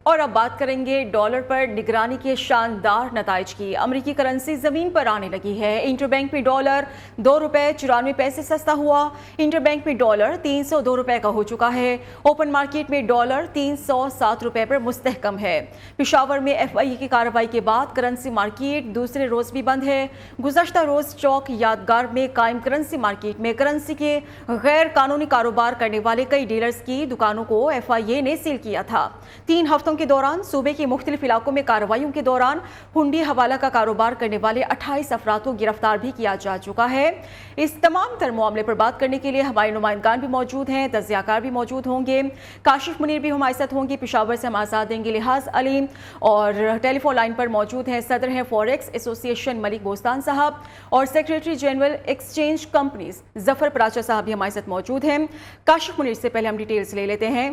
اور اب بات کریں گے ڈالر پر نگرانی کے شاندار نتائج کی۔ امریکی کرنسی زمین پر آنے لگی ہے۔ انٹر بینک میں ڈالر ₹2.94 سستا ہوا۔ انٹر بینک میں ڈالر ₹302 کا ہو چکا ہے۔ اوپن مارکیٹ میں ڈالر ₹307 پر مستحکم ہے۔ پشاور میں FIA کی کارروائی کے بعد کرنسی مارکیٹ دوسرے روز بھی بند ہے۔ گزشتہ روز چوک یادگار میں قائم کرنسی مارکیٹ میں کرنسی کے غیر قانونی کاروبار کرنے والے کئی ڈیلرز کی دکانوں کو FIA نے سیل کیا تھا۔ 3 ہفتوں کے دوران صوبے کے مختلف علاقوں میں کارروائیوں کے دوران ہنڈی حوالہ کا کاروبار کرنے والے 28 افراد کو گرفتار بھی کیا جا چکا ہے۔ اس تمام تر معاملے پر بات کرنے کے لیے ہمارے نمائندگان بھی موجود ہیں، تجزیہ کار بھی موجود ہوں گے۔ کاشف منیر بھی ہمارے ساتھ ہوں گے۔ پشاور سے ہم آزاد دیں گے لحاظ علی، اور ٹیلی فون لائن پر موجود ہیں صدر ہیں فوریکس ایسوسی ایشن ملک بوستان صاحب، اور سیکریٹری جنرل ایکسچینج کمپنیز ظفر پراچا صاحب بھی ہمارے ساتھ موجود ہیں۔ کاشف منیر سے پہلے ہم ڈیٹیلز لے لیتے ہیں۔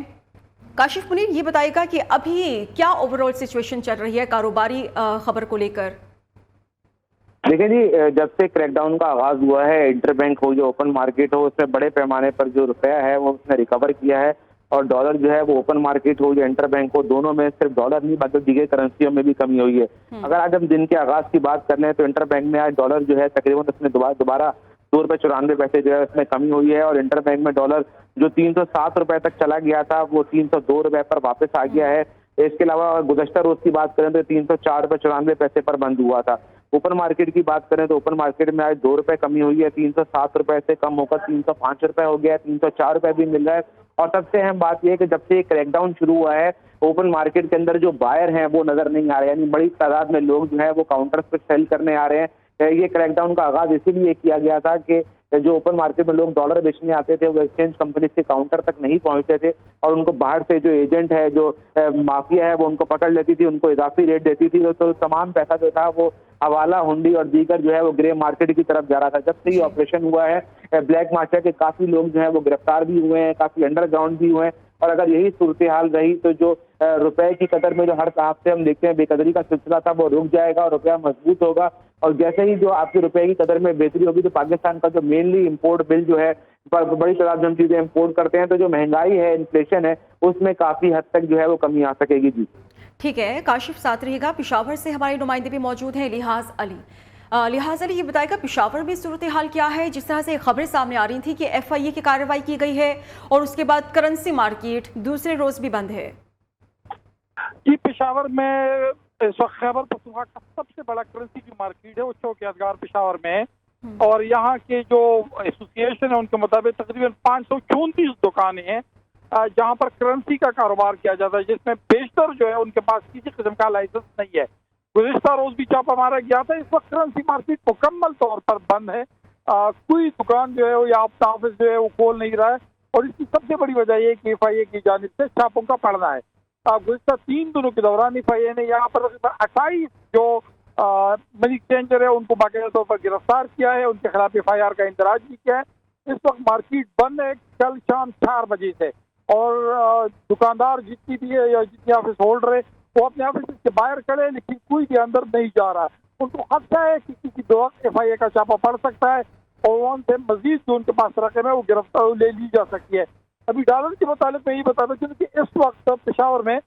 کاشف منیر، یہ بتائے گا کہ ابھی کیا اوور آل سچویشن چل رہی ہے کاروباری خبر کو لے کر؟ دیکھیں جی، جب سے کریک ڈاؤن کا آغاز ہوا ہے، انٹر بینک ہو یا اوپن مارکیٹ ہو، اس میں بڑے پیمانے پر جو روپیہ ہے وہ اس نے ریکور کیا ہے، اور ڈالر جو ہے وہ اوپن مارکیٹ ہو یا انٹر بینک ہو، دونوں میں صرف ڈالر نہیں بلکہ دیگر کرنسیوں میں بھی کمی ہوئی ہے۔ اگر آج ہم دن کے آغاز کی بات کر لیں تو انٹر بینک میں آج ڈالر جو ہے تقریباً اس میں دوبارہ ₹2.94 جو ہے اس میں کمی ہوئی ہے، اور انٹر بینک میں ڈالر جو ₹307 تک چلا گیا تھا وہ ₹302 پر واپس آ گیا ہے۔ اس کے علاوہ گزشتہ روز کی بات کریں تو ₹304.94 پر بند ہوا تھا۔ اوپن مارکیٹ کی بات کریں تو اوپن مارکیٹ میں آج ₹2 کمی ہوئی ہے، ₹307 سے کم ہو کر ₹305 ہو گیا ہے، ₹304 بھی مل رہا ہے۔ اور سب سے اہم بات یہ ہے کہ جب سے یہ کریک ڈاؤن شروع ہوا ہے، اوپن مارکیٹ کے اندر جو بائر ہیں وہ نظر نہیں آ رہے، یعنی بڑی تعداد میں لوگ جو ہے وہ کاؤنٹرز پہ سیل کرنے آ رہے ہیں۔ یہ کریک ڈاؤن کا آغاز اسی لیے کیا گیا تھا کہ جو اوپن مارکیٹ میں لوگ ڈالر بیچنے آتے تھے وہ ایکسچینج کمپنیز کے کاؤنٹر تک نہیں پہنچتے تھے، اور ان کو باہر سے جو ایجنٹ ہے، جو مافیا ہے، وہ ان کو پکڑ لیتی تھی، ان کو اضافی ریٹ دیتی تھی، تو تمام پیسہ جو تھا وہ حوالہ، ہنڈی اور دیگر جو ہے وہ گرے مارکیٹ کی طرف جا رہا تھا۔ جب سے یہ آپریشن ہوا ہے، بلیک مارکیٹ کے کافی لوگ جو ہیں وہ گرفتار بھی ہوئے ہیں، کافی انڈر گراؤنڈ بھی ہوئے ہیں، اور اگر یہی صورتحال رہی تو جو روپے کی قدر میں جو ہر ہفتے ہم دیکھتے ہیں بے قدری کا سلسلہ تھا وہ رک جائے گا اور روپیہ مضبوط ہوگا، اور جیسے ہی جو آپ کے روپے کی قدر میں بہتری ہوگی تو پاکستان کا جو مینلی امپورٹ بل جو ہے، بڑی تعداد میں ہم چیزیں امپورٹ کرتے ہیں، تو جو مہنگائی ہے، انفلیشن ہے، اس میں کافی حد تک جو ہے وہ کمی آ سکے گی۔ جی ٹھیک ہے، کاشف ساتھ رہے گا۔ پشاور سے ہمارے نمائندے بھی موجود ہیں لحاظ علی۔ لحاظ علی، یہ بتائے گا پشاور میں صورتحال کیا ہے؟ جس طرح سے خبریں سامنے آ رہی تھی کہ FIA کی کارروائی کی گئی ہے اور اس کے بعد کرنسی مارکیٹ دوسرے روز بھی بند ہے۔ جی، پشاور میں اس وقت خیبر پختونخوا کا سب سے بڑا کرنسی کی مارکیٹ ہے، وہ چوک یادگار پشاور میں ہے، اور یہاں کے جو ایسوسی ایشن ہے ان کے مطابق تقریباً 534 دکانیں ہیں جہاں پر کرنسی کا کاروبار کیا جاتا ہے، جس میں بیشتر جو ہے ان کے پاس کسی قسم کا لائسنس نہیں ہے۔ گزشتہ روز بھی چھاپہ مارا گیا تھا۔ اس وقت کرنسی مارکیٹ مکمل طور پر بند ہے، کوئی دکان جو ہے یا آفس جو ہے وہ کھول نہیں رہا ہے، اور اس کی سب سے بڑی وجہ یہ کہ FIA کی جانب سے چھاپوں کا پڑنا ہے۔ گزشتہ 3 دنوں کے دوران FIA نے یہاں پر 28 جو منی چینجر ہے ان کو باقاعدہ طور پر گرفتار کیا ہے، ان کے خلاف FIR کا اندراج بھی کیا ہے۔ اس وقت مارکیٹ بند ہے کل شام 4 بجے سے، اور دکاندار جتنی بھی ہے یا جتنی آفس ہولڈر ہے وہ اپنے آفس سے باہر کھڑے، لیکن کوئی بھی اندر نہیں جا رہا۔ ان کو خدشہ ہے کہ کسی بھی وقت FIA کا چھاپہ پڑ سکتا ہے، اور وہاں سے مزید جو ان کے پاس رقم ہے وہ گرفتار لے لی جا سکتی ہے۔ ابھی ڈالر کے متعلق میں یہ بتانا چاہوں کہ اس وقت پشاور میں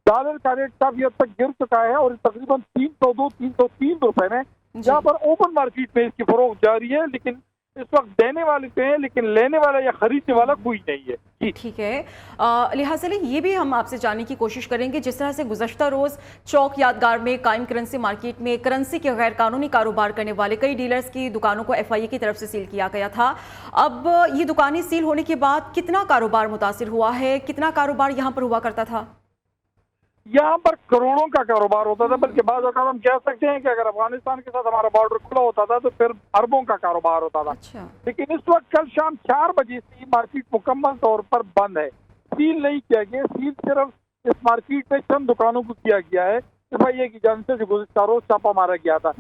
ڈالر کا ریٹ کافی حد تک گر چکا ہے، اور تقریباً ₹302-303 میں، جہاں پر اوپن مارکیٹ میں اس کی فروخت جاری ہے، لیکن اس وقت دینے والے پہ ہیں لیکن لینے والا یا خریدنے والا کوئی نہیں ہے۔ جی ٹھیک ہے، لحاظ علی، یہ بھی ہم آپ سے جاننے کی کوشش کریں گے جس طرح سے گزشتہ روز چوک یادگار میں قائم کرنسی مارکیٹ میں کرنسی کے غیر قانونی کاروبار کرنے والے کئی ڈیلرز کی دکانوں کو FIA کی طرف سے سیل کیا گیا تھا، اب یہ دکانیں سیل ہونے کے بعد کتنا کاروبار متاثر ہوا ہے؟ کتنا کاروبار یہاں پر ہوا کرتا تھا؟ یہاں پر کروڑوں کا کاروبار ہوتا تھا، بلکہ بعض اوقات ہم کہہ سکتے ہیں کہ اگر افغانستان کے ساتھ ہمارا بارڈر کھلا ہوتا تھا تو پھر اربوں کا کاروبار ہوتا تھا۔ لیکن اس وقت کل شام 4 بجے سے مارکیٹ مکمل طور پر بند ہے، سیل نہیں کیا گیا، سیل صرف اس مارکیٹ میں چند دکانوں کو کیا گیا ہے FIA کی جانب سے جو گزشتہ روز چھاپہ مارا گیا تھا۔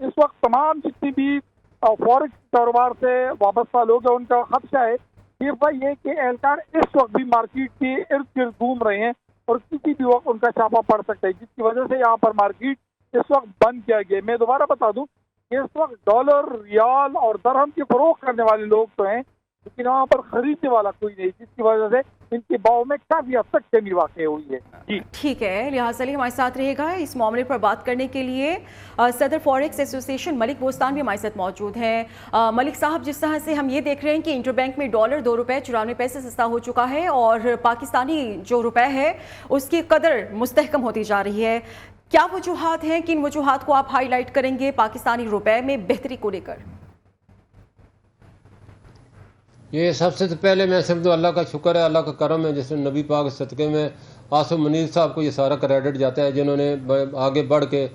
اس وقت تمام جتنی بھی فورکس کاروبار سے وابستہ لوگ ہیں ان کا خدشہ ہے کہ FIA کے اہلکار اس وقت بھی مارکیٹ کے ارد گرد گھوم رہے ہیں اور کسی بھی وقت ان کا چھاپہ پڑ سکتا ہے، جس کی وجہ سے یہاں پر مارکیٹ اس وقت بند کیا گیا۔ میں دوبارہ بتا دوں کہ اس وقت ڈالر، ریال اور درہم کی فروخت کرنے والے لوگ تو ہیں، لیکن وہاں پر خریدنے والا کوئی نہیں، جس کی وجہ سے ان کے بھاؤ میں کافی حد تک کمی واقع ہوئی ہے. جی ٹھیک ہے، لہٰذا علی ہمارے ساتھ رہے گا اس معاملے پر بات کرنے کے لیے. صدر فوریکس ایسوسی ایشن ملک بوستان بھی ہمارے ساتھ موجود ہیں. ملک صاحب، جس طرح سے ہم یہ دیکھ رہے ہیں کہ انٹر بینک میں ڈالر 2 روپے 94 پیسے سستا ہو چکا ہے اور پاکستانی جو روپے ہے اس کی قدر مستحکم ہوتی جا رہی ہے، کیا وجوہات ہیں، کن وجوہات کو آپ ہائی لائٹ کریں گے پاکستانی روپے میں بہتری کو لے کر؟ یہ سب سے پہلے میں سمجھوں اللہ کا شکر ہے، اللہ کا کرم ہے، جس میں نبی پاک صدقے میں آصف منیر صاحب کو یہ سارا کریڈٹ جاتا ہے، جنہوں نے آگے بڑھ کے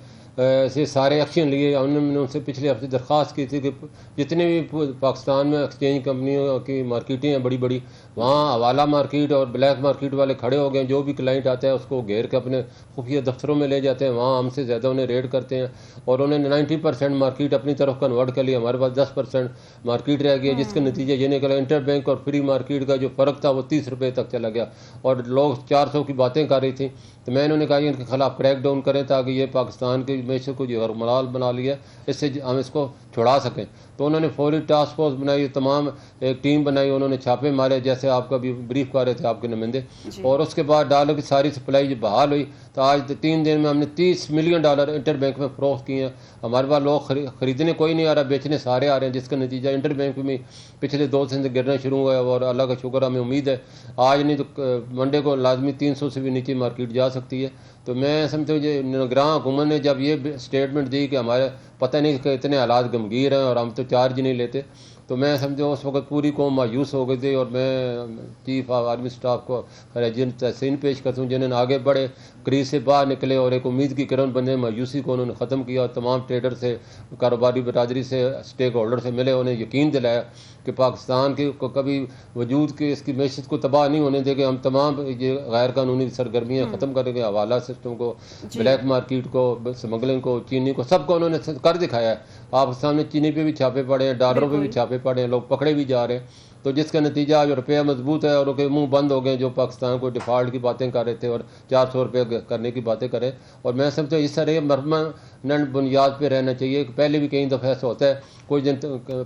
سے سارے ایکشن لیے. انہوں نے ان سے پچھلے ہفتے درخواست کی تھی کہ جتنے بھی پاکستان میں ایکسچینج کمپنیوں کی مارکیٹیں ہیں بڑی بڑی، وہاں حوالہ مارکیٹ اور بلیک مارکیٹ والے کھڑے ہو گئے. جو بھی کلائنٹ آتا ہے اس کو گھیر کے اپنے خفیہ دفتروں میں لے جاتے ہیں، وہاں ہم سے زیادہ انہیں ریڈ کرتے ہیں اور انہیں 90% مارکیٹ اپنی طرف کنورٹ کر لیا. ہمارے پاس 10% مارکیٹ رہ گئی، جس کے نتیجے یہ نکلا انٹر بینک اور فری مارکیٹ کا جو فرق تھا وہ 30 روپے تک چلا گیا اور لوگ 400 کی باتیں کر رہی تھیں. تو میں انہوں نے کہا کہ ان کے خلاف کریک ڈاؤن کریں تاکہ یہ پاکستان کی معیشت کو جو غرملال بنا لیا اس سے ہم اس کو چھڑا سکیں. تو انہوں نے فوری ٹاسک فورس بنائی، تمام ایک ٹیم بنائی، انہوں نے چھاپے مارے جیسے آپ کا بھی بریف کر رہے تھے آپ کے نمائندے. اور اس کے بعد ڈالر کی ساری سپلائی جو بحال ہوئی تو آج 3 دن میں ہم نے $30 ملین انٹر بینک میں فروخت کیے ہیں. ہمارے پاس لوگ خریدنے کوئی نہیں آ رہا، بیچنے سارے آ رہے ہیں، جس کا نتیجہ انٹر بینک میں پچھلے 2 دن سے گرنا شروع ہوا ہے. اور اللہ کا شکر ہمیں امید ہے آج نہیں تو منڈے کو لازمی 300 سے بھی نیچے مارکیٹ جا سکتی ہے. تو میں سمجھتا ہوں کہ نگراں حکومت نے جب یہ اسٹیٹمنٹ دی کہ ہمارے پتہ نہیں کہ اتنے حالات گمگیر ہیں اور ہم تو چارج نہیں لیتے، تو میں سمجھوں اس وقت پوری قوم مایوس ہو گئی تھی. اور میں چیف آرمی اسٹاف کو خراج تحسین پیش کرتا ہوں جنہوں نے آگے بڑھے، کریز سے باہر نکلے اور ایک امید کی کرن بندے مایوسی کو انہوں نے ختم کیا اور تمام ٹریڈر سے، کاروباری برادری سے، اسٹیک ہولڈر سے ملے، انہیں یقین دلایا کہ پاکستان کی کو کبھی وجود کی اس کی معیشت کو تباہ نہیں ہونے دے گے. ہم تمام یہ غیر قانونی سرگرمیاں ختم کریں گے، حوالہ سسٹم کو، بلیک مارکیٹ کو، اسمگلنگ کو، چینی کو، سب کو انہوں نے کر دکھایا ہے. آپ کے سامنے چینی پہ بھی چھاپے پڑے ہیں، ڈالروں پہ بھی چھاپے پڑے ہیں، لوگ پکڑے بھی جا رہے ہیں. تو جس کا نتیجہ آج روپیہ مضبوط ہے اور ان کے منہ بند ہو گئے جو پاکستان کو ڈیفالٹ کی باتیں کر رہے تھے اور 400 روپے کرنے کی باتیں کرے. اور میں سمجھتا ہوں اس طرح مرمنٹ بنیاد پہ رہنا چاہیے. پہلے بھی کئی دفعہ ایسا ہوتا ہے، کوئی دن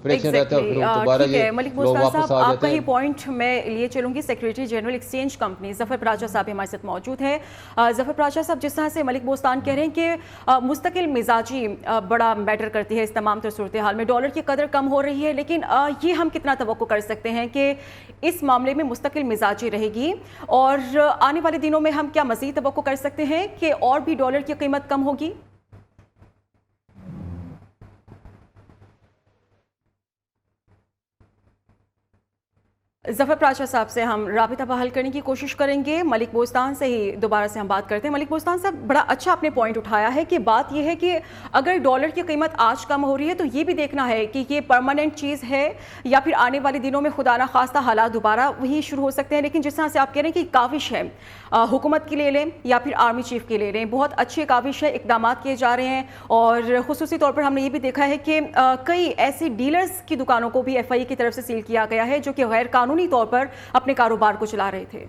پریشر رہتا ہے اور پھر دوبارہ یہ ملک لوگ بوستان واپس صاحب، آ آپ جاتے کا ہیں. ہی پوائنٹ میں لیے چلوں گی. سیکریٹری جنرل ایکسچینج کمپنی ظفر پراجا صاحب ہمارے ساتھ موجود ہیں. ظفر پراجا صاحب، جس طرح سے ملک بوستان کہہ رہے ہیں کہ مستقل مزاجی بڑا میٹر کرتی ہے اس تمام تر صورتحال میں، ڈالر کی قدر کم ہو رہی ہے، لیکن یہ ہم کتنا توقع کر سکتے ہیں کہ اس معاملے میں مستقل مزاجی رہے گی اور آنے والے دنوں میں ہم کیا مزید توقع کر سکتے ہیں کہ اور بھی ڈالر کی قیمت کم ہوگی؟ ظفر پراجا صاحب سے ہم رابطہ بحال کرنے کی کوشش کریں گے. ملک بوستان سے ہی دوبارہ سے ہم بات کرتے ہیں. ملک بوستان صاحب، بڑا اچھا آپ نے پوائنٹ اٹھایا ہے کہ بات یہ ہے کہ اگر ڈالر کی قیمت آج کم ہو رہی ہے تو یہ بھی دیکھنا ہے کہ یہ پرماننٹ چیز ہے یا پھر آنے والے دنوں میں خدا نہ خواستہ حالات دوبارہ وہی شروع ہو سکتے ہیں. لیکن جس طرح سے آپ کہہ رہے ہیں کہ کاوش ہے، حکومت کی لے لیں یا پھر آرمی چیف کی لے لیں، بہت اچھی کاوش ہے، اقدامات کیے جا رہے ہیں. اور خصوصی طور پر ہم نے یہ بھی دیکھا ہے کہ کئی ایسی ڈیلرز کی دکانوں کو بھی ایف آئی کی طرف سے سیل کیا گیا ہے جو کہ غیر قانونی طور پر اپنے کاروبار کو چلا رہے تھے.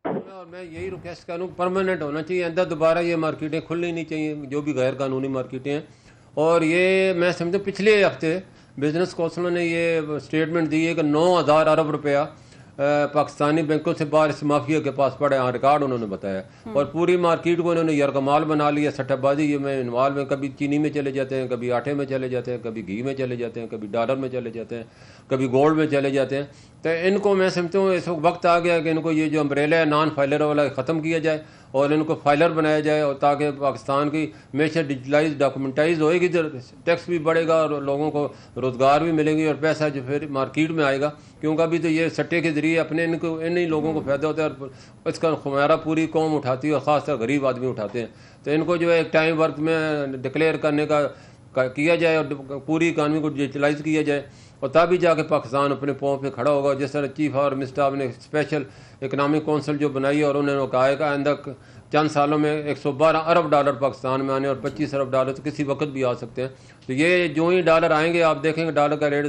اور میں یہی ریکویسٹ کروں، پرماننٹ ہونا چاہیے، اندر دوبارہ یہ مارکیٹیں کھلنی نہیں چاہیے جو بھی غیر قانونی مارکیٹیں ہیں. اور یہ میں سمجھتا ہوں پچھلے ہفتے بزنس کونسلوں نے یہ اسٹیٹمنٹ دی ہے کہ 9,000 ارب روپیہ پاکستانی بینکوں سے باہر اس مافیا کے پاس پڑے ہیں، ریکارڈ انہوں نے بتایا. اور پوری مارکیٹ کو انہوں نے یرغمال بنا لیا، سٹہ بازی یہ میں انوالو ہیں، کبھی چینی میں چلے جاتے ہیں، کبھی آٹے میں چلے جاتے ہیں، کبھی گھی میں چلے جاتے ہیں، کبھی ڈالر میں چلے جاتے ہیں، کبھی گولڈ میں چلے جاتے ہیں. تو ان کو میں سمجھتا ہوں اس وقت آ گیا کہ ان کو یہ جو امبریلا ہے نان فائلر والا ختم کیا جائے اور ان کو فائلر بنایا جائے، اور تاکہ پاکستان کی معیشت ڈیجیٹلائز ڈاکومنٹائز ہوئے گی، ٹیکس بھی بڑھے گا اور لوگوں کو روزگار بھی ملے گی اور پیسہ جو پھر مارکیٹ میں آئے گا. کیونکہ ابھی تو یہ سٹے کے ذریعے اپنے انہی لوگوں کو فائدہ ہوتا ہے اور اس کا خمیرہ پوری قوم اٹھاتی ہے اور خاص طور غریب آدمی اٹھاتے ہیں. تو ان کو جو ہے ایک ٹائم ورک میں ڈکلیئر کرنے کا کیا جائے اور پوری اکانومی کو ڈیجیٹلائز کیا جائے اور تبھی جا کے پاکستان اپنے پاؤں پہ کھڑا ہوگا. جس طرح چیف آرمی اسٹاف نے اسپیشل اکنامک کونسل جو بنائی ہے اور انہوں نے کہا ہے کہ آئندہ چند سالوں میں 112 ارب ڈالر پاکستان میں آنے اور 25 ارب ڈالر تو کسی وقت بھی آ سکتے ہیں. تو یہ جو ہی ڈالر آئیں گے آپ دیکھیں گے ڈالر کا ریٹ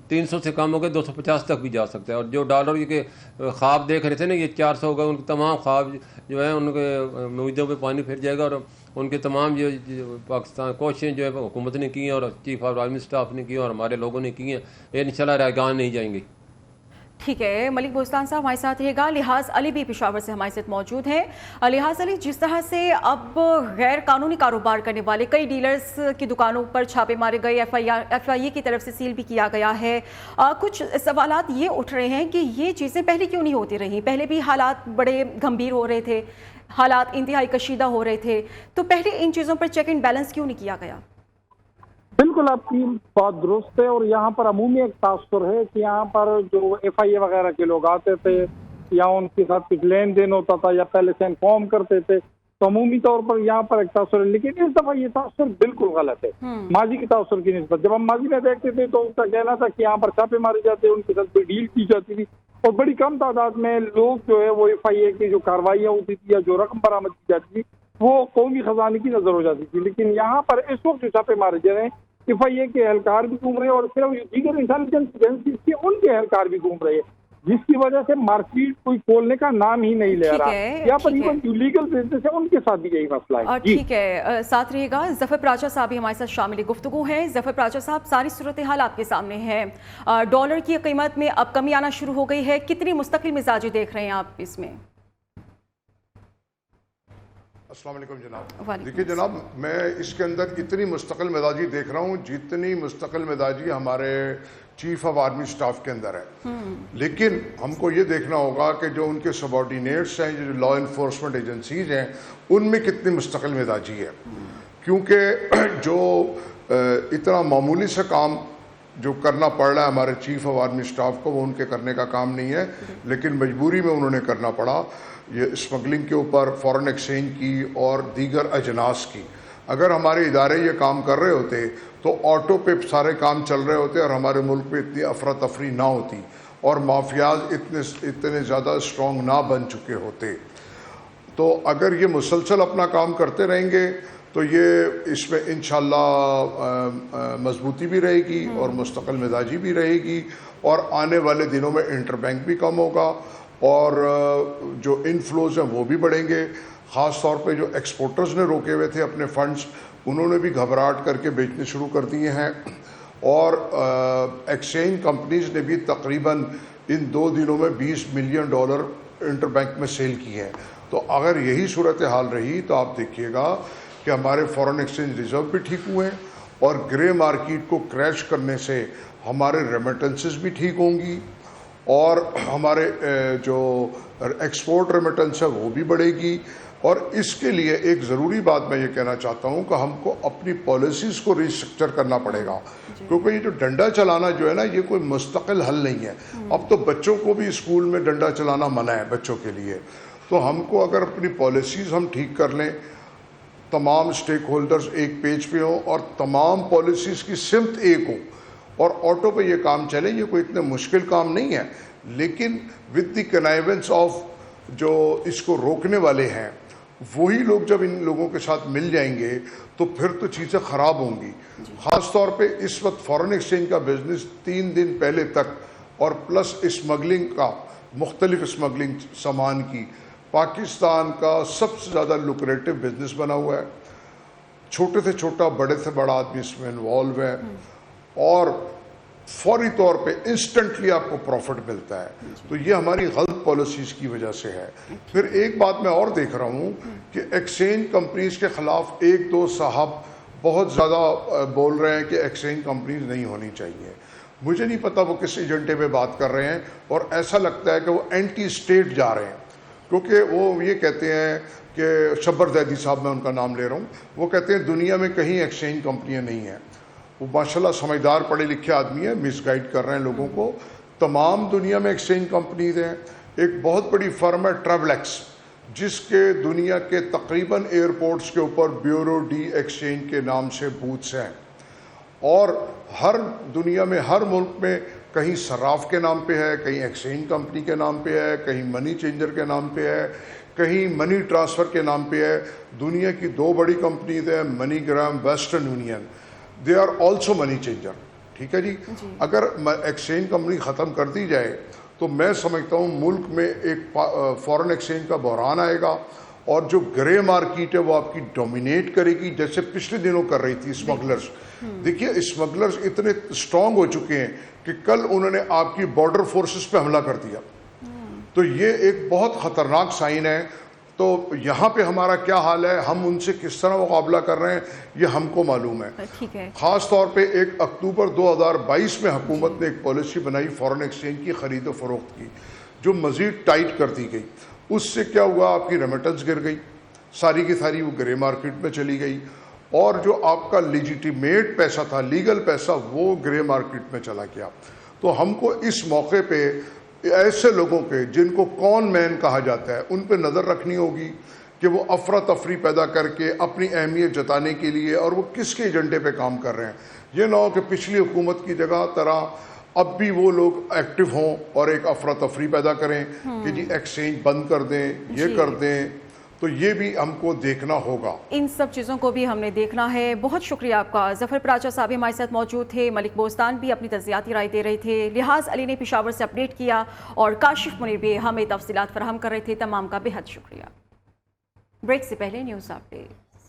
300 سے کم ہو گئے 250 تک بھی جا سکتا ہے. اور جو ڈالر کے خواب دیکھ رہے تھے نا یہ 400 ہو گئے، ان کے تمام خواب جو ہیں ان کے امیدوں پہ پانی پھر جائے گا اور ان کے تمام جو پاکستان کوششیں جو ہے حکومت نے کی ہیں اور چیف آف آرمی اسٹاف نے کی ہیں اور ہمارے لوگوں نے کی ہیں، یہ انشاءاللہ رائگان نہیں جائیں گی۔ ٹھیک ہے، ملک بوستان صاحب ہمارے ساتھ رہے گا۔ لحاظ علی بھی پشاور سے ہمارے ساتھ موجود ہیں۔ لحاظ علی، جس طرح سے اب غیر قانونی کاروبار کرنے والے کئی ڈیلرز کی دکانوں پر چھاپے مارے گئے، ایف آئی اے کی طرف سے سیل بھی کیا گیا ہے، کچھ سوالات یہ اٹھ رہے ہیں کہ یہ چیزیں پہلے کیوں نہیں ہوتی رہیں؟ پہلے بھی حالات بڑے گھمبیر ہو رہے تھے، حالات انتہائی کشیدہ ہو رہے تھے، تو پہلے ان چیزوں پر چیک اینڈ بیلنس کیوں نہیں کیا گیا؟ بالکل آپ کی بات درست ہے، اور یہاں پر عمومی ایک تاثر ہے کہ یہاں پر جو ایف آئی اے وغیرہ کے لوگ آتے تھے یا ان کے ساتھ کچھ لین دین ہوتا تھا یا پہلے سے انفارم کرتے تھے، تو عمومی طور پر یہاں پر ایک تاثر ہے، لیکن اس دفعہ یہ تاثر بالکل غلط ہے ماضی کے تاثر کی نسبت۔ جب ہم ماضی میں دیکھتے تھے تو اس کا کہنا تھا کہ یہاں پر چھاپے مارے جاتے، ان کے ساتھ کوئی ڈیل کی جاتی تھی اور بڑی کم تعداد میں لوگ جو ہے وہ ایف آئی اے کی جو کاروائیاں ہوتی تھی یا جو رقم برآمد کی جاتی تھی وہ قومی خزانے کی نظر ہو جاتی تھی۔ لیکن یہاں پر اس وقت جو چھاپے مارے جا رہے ہیں، ایف آئی اے کے اہلکار بھی گھوم رہے ہیں اور صرف دیگر انٹیلیجنس ایجنسیز کے ان کے اہلکار بھی گھوم رہے ہیں، جس کی وجہ سے مارکیٹ کوئی کھولنے کا نام ہی نہیں لے رہا۔ یہاں پر ایون جو لیگل بزنس ہے ان کے ساتھ بھی یہی مسئلہ ہے۔ ٹھیک ہے، ساتھ رہے گا ظفر پراچا صاحب بھی ہمارے ساتھ شامل گفتگو ہیں۔ ظفر پراچا صاحب، ساری صورتحال آپ کے سامنے ہے، ڈالر کی قیمت میں اب کمی آنا شروع ہو گئی ہے، کتنی مستقل مزاجی دیکھ رہے ہیں آپ اس میں؟ السلام علیکم جناب۔ دیکھیے جناب، میں اس کے اندر اتنی مستقل مزاجی دیکھ رہا ہوں جتنی مستقل مزاجی ہمارے چیف آف آرمی اسٹاف کے اندر ہے، لیکن ہم کو یہ دیکھنا ہوگا کہ جو ان کے سبارڈینیٹس ہیں، جو لا انفورسمنٹ ایجنسیز ہیں، ان میں کتنی مستقل مزاجی ہے، کیونکہ جو اتنا معمولی سے کام جو کرنا پڑ رہا ہے ہمارے چیف آف آرمی اسٹاف کو، وہ ان کے کرنے کا کام نہیں ہے، لیکن مجبوری میں انہوں نے کرنا پڑا۔ یہ اسمگلنگ کے اوپر، فورن ایکسچینج کی اور دیگر اجناس کی، اگر ہمارے ادارے یہ کام کر رہے ہوتے تو آٹو پہ سارے کام چل رہے ہوتے اور ہمارے ملک میں اتنی افراتفری نہ ہوتی اور مافیاز اتنے زیادہ اسٹرانگ نہ بن چکے ہوتے۔ تو اگر یہ مسلسل اپنا کام کرتے رہیں گے تو یہ اس میں انشاءاللہ مضبوطی بھی رہے گی اور مستقل مزاجی بھی رہے گی، اور آنے والے دنوں میں انٹر بینک بھی کم ہوگا اور جو انفلوز ہیں وہ بھی بڑھیں گے۔ خاص طور پہ جو ایکسپورٹرز نے روکے ہوئے تھے اپنے فنڈز، انہوں نے بھی گھبراہٹ کر کے بیچنے شروع کر دیے ہیں، اور ایکسچینج کمپنیز نے بھی تقریباً ان 2 دنوں میں $20 ملین انٹر بینک میں سیل کی ہے۔ تو اگر یہی صورتحال رہی تو آپ دیکھیے گا کہ ہمارے فورن ایکسچینج ریزرو بھی ٹھیک ہوئے ہیں، اور گرے مارکیٹ کو کریش کرنے سے ہمارے ریمیٹنسز بھی ٹھیک ہوں گی، اور ہمارے جو ایکسپورٹ ریمیٹنس ہے وہ بھی بڑھے گی۔ اور اس کے لیے ایک ضروری بات میں یہ کہنا چاہتا ہوں کہ ہم کو اپنی پالیسیز کو ریسٹرکچر کرنا پڑے گا، کیونکہ یہ جو ڈنڈا چلانا جو ہے نا، یہ کوئی مستقل حل نہیں ہے۔ اب تو بچوں کو بھی اسکول میں ڈنڈا چلانا منع ہے بچوں کے لیے، تو ہم کو اگر اپنی پالیسیز ہم ٹھیک کر لیں، تمام اسٹیک ہولڈرز ایک پیج پہ ہوں اور تمام پالیسیز کی سمت ایک ہو اور آٹو پہ یہ کام چلے، یہ کوئی اتنے مشکل کام نہیں ہے، لیکن ود دی کنائیونس آف جو اس کو روکنے والے ہیں، وہی لوگ جب ان لوگوں کے ساتھ مل جائیں گے تو پھر تو چیزیں خراب ہوں گی۔ خاص طور پہ اس وقت فورن ایکسچینج کا بزنس 3 دن پہلے تک، اور پلس اسمگلنگ کا، مختلف اسمگلنگ سامان کی، پاکستان کا سب سے زیادہ لوکریٹو بزنس بنا ہوا ہے۔ چھوٹے سے چھوٹا، بڑے سے بڑا آدمی اس میں انوالو ہے، اور فوری طور پہ انسٹنٹلی آپ کو پروفٹ ملتا ہے۔ تو یہ ہماری غلط پالیسیز کی وجہ سے ہے۔ پھر ایک بات میں اور دیکھ رہا ہوں کہ ایکسچینج کمپنیز کے خلاف 1-2 صاحب بہت زیادہ بول رہے ہیں کہ ایکسچینج کمپنیز نہیں ہونی چاہیے۔ مجھے نہیں پتا وہ کس ایجنڈے پہ بات کر رہے ہیں، اور ایسا لگتا ہے کہ وہ اینٹی اسٹیٹ جا رہے ہیں، کیونکہ وہ یہ کہتے ہیں کہ شبر زیدی صاحب، میں ان کا نام لے رہا ہوں، وہ کہتے ہیں دنیا میں کہیں ایکسچینج کمپنیاں نہیں ہیں۔ وہ ماشاءاللہ سمجھدار پڑھے لکھے آدمی ہیں، مس گائیڈ کر رہے ہیں لوگوں کو۔ تمام دنیا میں ایکسچینج کمپنیز ہیں۔ ایک بہت بڑی فرم ہے ٹریولیکس، جس کے دنیا کے تقریباً ایئرپورٹس کے اوپر بیورو ڈی ایکسچینج کے نام سے بوتھس ہیں، اور ہر دنیا میں، ہر ملک میں کہیں صراف کے نام پہ ہے، کہیں ایکسچینج کمپنی کے نام پہ ہے، کہیں منی چینجر کے نام پہ ہے، کہیں منی ٹرانسفر کے نام پہ ہے۔ دنیا کی 2 بڑی کمپنیز ہیں، MoneyGram, Western Union, they are also money changer. ٹھیک ہے جی، اگر ایکسچینج کمپنی ختم کر دی جائے تو میں سمجھتا ہوں ملک میں ایک فورن ایکسچینج کا بحران آئے گا، اور جو گرے مارکیٹ ہے وہ آپ کی ڈومینیٹ کرے گی جیسے پچھلے دنوں کر رہی تھی اسمگلرز. دیکھیے اسمگلرز اتنے اسٹرانگ ہو چکے ہیں کہ کل انہوں نے آپ کی بارڈر فورسز پہ حملہ کر دیا, تو یہ ایک بہت خطرناک سائن ہے. تو یہاں پہ ہمارا کیا حال ہے, ہم ان سے کس طرح مقابلہ کر رہے ہیں یہ ہم کو معلوم ہے. خاص طور پہ 1 اکتوبر 2022 میں حکومت نے ایک پالیسی بنائی فورن ایکسچینج کی خرید و فروخت کی, جو مزید ٹائٹ کر دی گئی. اس سے کیا ہوا, آپ کی ریمیٹنس گر گئی, ساری کی ساری وہ گرے مارکیٹ میں چلی گئی, اور جو آپ کا لیجیٹیمیٹ پیسہ تھا, لیگل پیسہ, وہ گرے مارکیٹ میں چلا گیا. تو ہم کو اس موقع پہ ایسے لوگوں کے جن کو کون مین کہا جاتا ہے ان پہ نظر رکھنی ہوگی کہ وہ افراتفری پیدا کر کے اپنی اہمیت جتانے کے لیے اور وہ کس کے ایجنڈے پہ کام کر رہے ہیں. یہ نہ ہو کہ پچھلی حکومت کی جگہ طرح اب بھی وہ لوگ ایکٹیو ہوں اور ایک افراتفری پیدا کریں کہ جی ایکسچینج بند کر دیں, یہ کر دیں. تو یہ بھی ہم کو دیکھنا ہوگا, ان سب چیزوں کو بھی ہم نے دیکھنا ہے. بہت شکریہ آپ کا. ظفر پراچا صاحب ہمارے ساتھ موجود تھے, ملک بوستان بھی اپنی تجزیاتی رائے دے رہے تھے, لحاظ علی نے پشاور سے اپڈیٹ کیا, اور کاشف منیر بھی ہمیں تفصیلات فراہم کر رہے تھے. تمام کا بے حد شکریہ. بریک سے پہلے نیوز اپڈیٹ.